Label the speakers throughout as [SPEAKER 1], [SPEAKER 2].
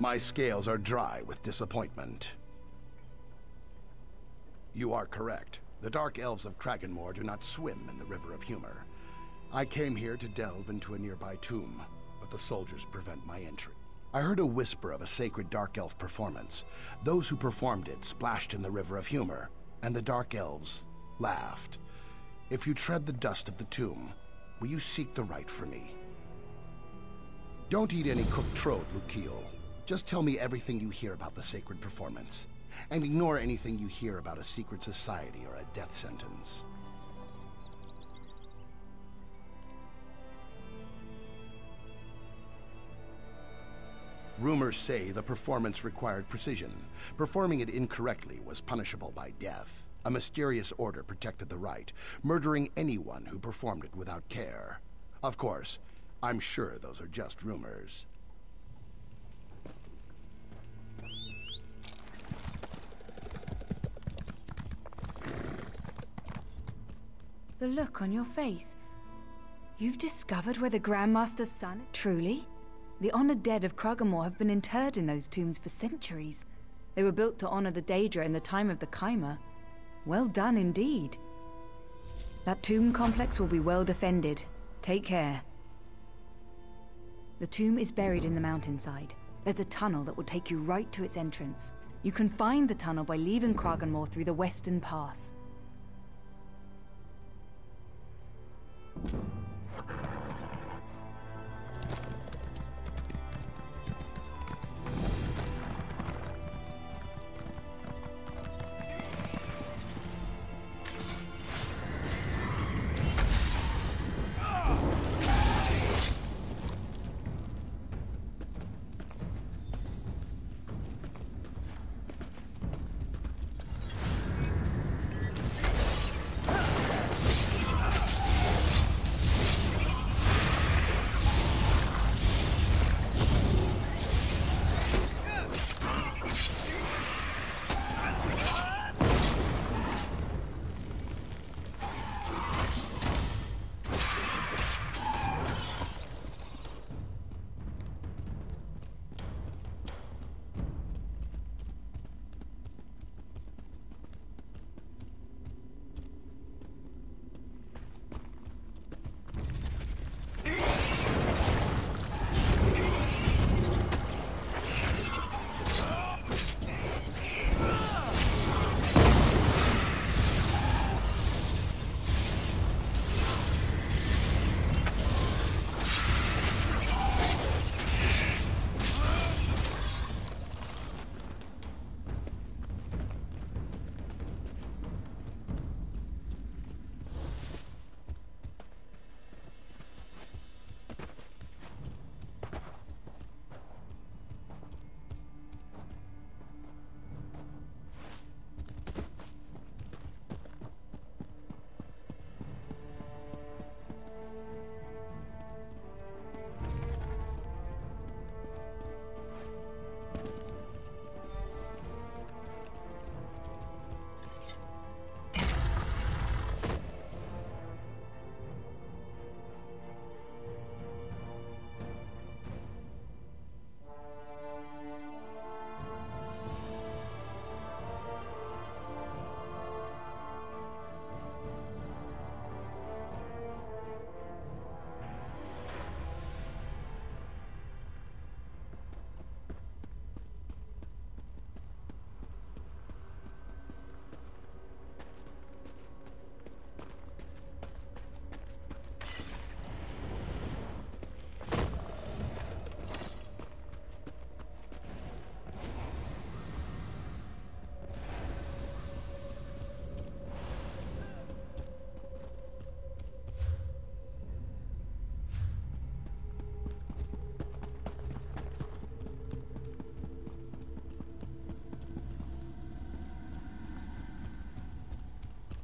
[SPEAKER 1] My scales are dry with disappointment. You are correct. The Dark Elves of Dragonmoor do not swim in the River of Humour. I came here to delve into a nearby tomb, but the soldiers prevent my entry. I heard a whisper of a sacred Dark Elf performance. Those who performed it splashed in the River of Humour, and the Dark Elves laughed. If you tread the dust of the tomb, will you seek the right for me? Don't eat any cooked trode, Lukiel. Just tell me everything you hear about the sacred performance, and ignore anything you hear about a secret society or a death sentence. Rumors say the performance required precision. Performing it incorrectly was punishable by death. A mysterious order protected the right, murdering anyone who performed it without care. Of course, I'm sure those are just rumors.
[SPEAKER 2] The look on your face. You've discovered where the Grandmaster's son... Truly? The honored dead of Dragonmoor have been interred in those tombs for centuries. They were built to honor the Daedra in the time of the Chimer. Well done indeed. That tomb complex will be well defended. Take care. The tomb is buried in the mountainside. There's a tunnel that will take you right to its entrance. You can find the tunnel by leaving Dragonmoor through the Western Pass.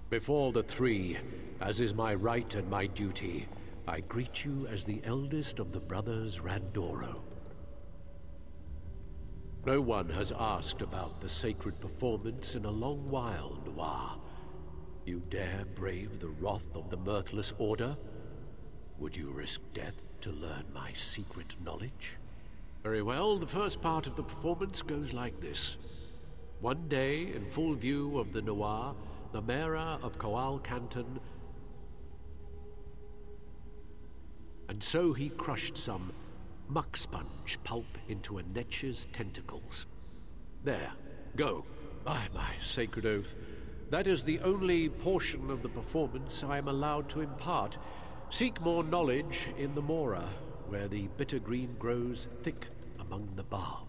[SPEAKER 3] Before the three, as is my right and my duty, I greet you as the eldest of the brothers Randoro. No one has asked about the sacred performance in a long while, Noir. You dare brave the wrath of the Mirthless Order? Would you risk death to learn my secret knowledge? Very well, the first part of the performance goes like this. One day, in full view of the Noir, the mayor of Coal Canton, and so he crushed some muck sponge pulp into a netch's tentacles. There, go. By my sacred oath, that is the only portion of the performance I am allowed to impart. Seek more knowledge in the Mora, where the bitter green grows thick among the bar.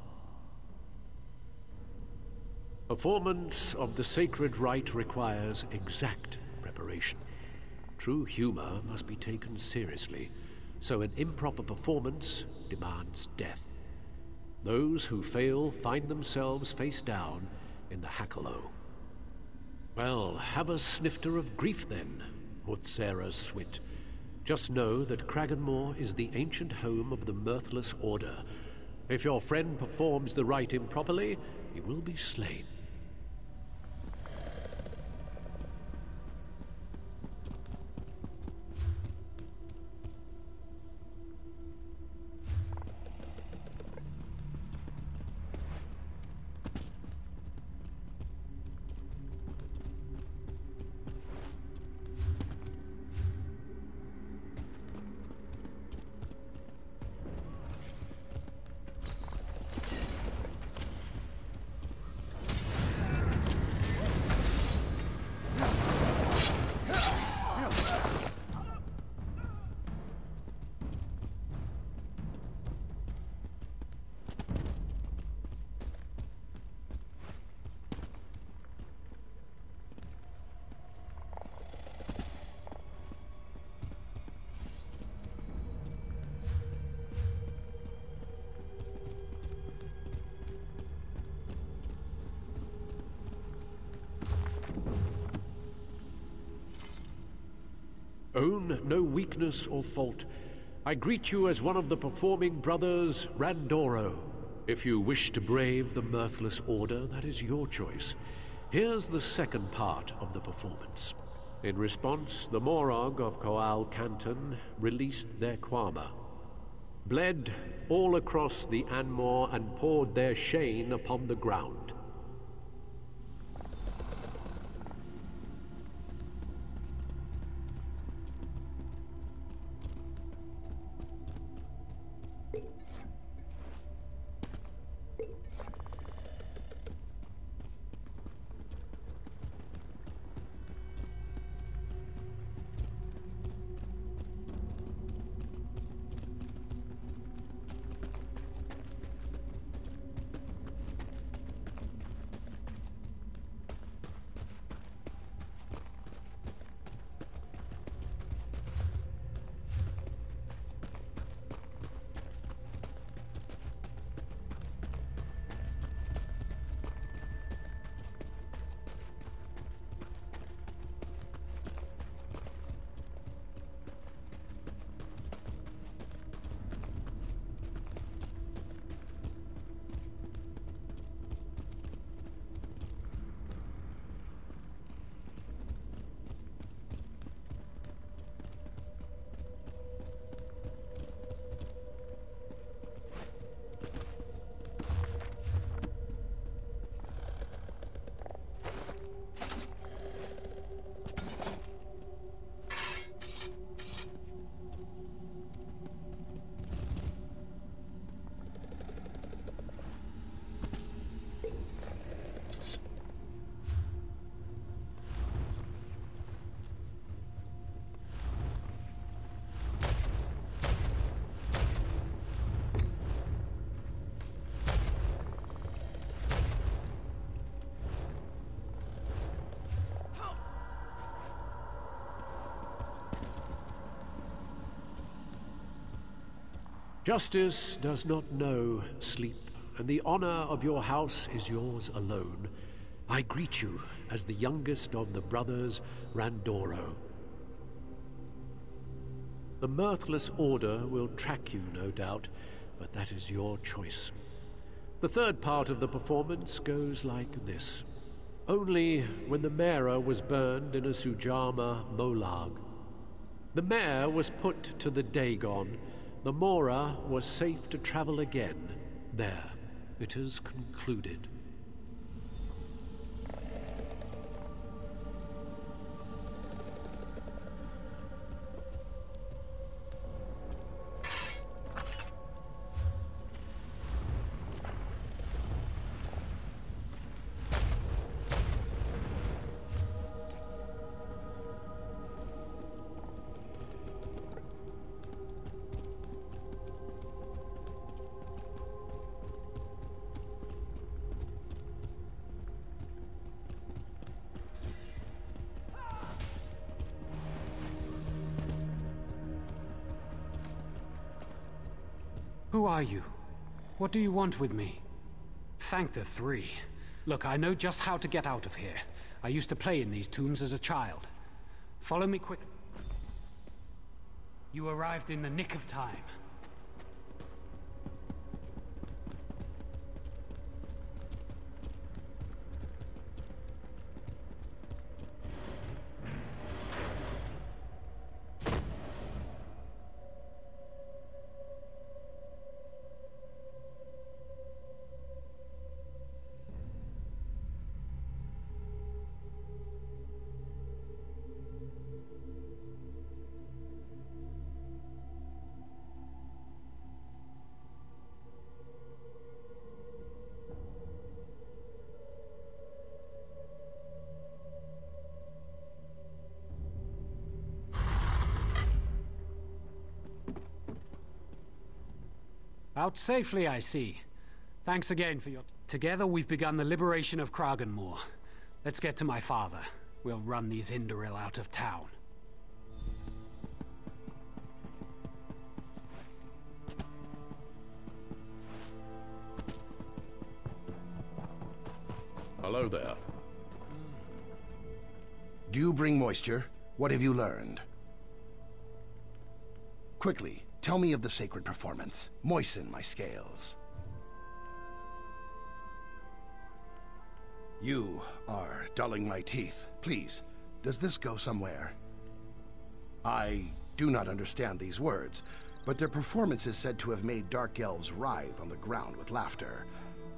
[SPEAKER 3] Performance of the sacred rite requires exact preparation. True humor must be taken seriously, so an improper performance demands death. Those who fail find themselves face down in the Hackalow. Well, have a snifter of grief then, Mutsera Swit. Just know that Cragganmore is the ancient home of the Mirthless Order. If your friend performs the rite improperly, he will be slain. Own no weakness or fault. I greet you as one of the performing brothers, Randoro. If you wish to brave the Mirthless Order, that is your choice. Here's the second part of the performance. In response, the Morog of Coal Canton released their Kwama, bled all across the Anmore and poured their shame upon the ground. Justice does not know sleep, and the honor of your house is yours alone. I greet you as the youngest of the brothers Randoro. The Mirthless Order will track you, no doubt, but that is your choice. The third part of the performance goes like this. Only when the Mera was burned in a Sujama Molag. The mare was put to the Dagon, The Mora was safe to travel again. There, it is concluded.
[SPEAKER 4] Who are you? What do you want with me? Thank the three. Look, I know just how to get out of here. I used to play in these tombs as a child. Follow me quick. You arrived in the nick of time. Out safely, I see. Thanks again for your... Together we've begun the liberation of Kraganmore. Let's get to my father. We'll run these Indoril out of town.
[SPEAKER 3] Hello there.
[SPEAKER 1] Do you bring moisture? What have you learned? Quickly, tell me of the sacred performance. Moisten my scales. You are dulling my teeth. Please, does this go somewhere? I do not understand these words, but their performance is said to have made dark elves writhe on the ground with laughter.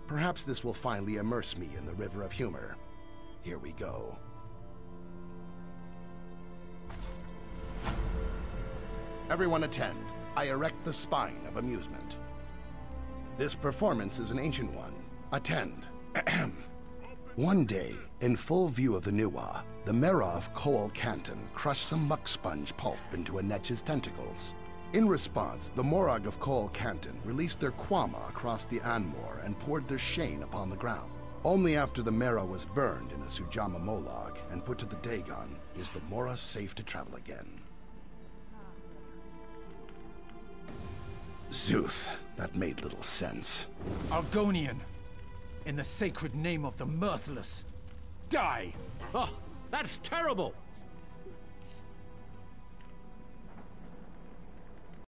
[SPEAKER 1] Perhaps this will finally immerse me in the river of humor. Here we go. Everyone attend. I erect the spine of amusement. This performance is an ancient one. Attend. One day, in full view of the Nuwa, the Mera of Cole Canton crushed some muck sponge pulp into a Netch's tentacles. In response, the Morag of Cole Canton released their Kwama across the Anmor and poured their Shane upon the ground. Only after the Mera was burned in a Sujama Molag and put to the Dagon is the Mora safe to travel again. Zuth, that made little sense.
[SPEAKER 5] Argonian, in the sacred name of the Mirthless, die!
[SPEAKER 3] Oh, that's terrible!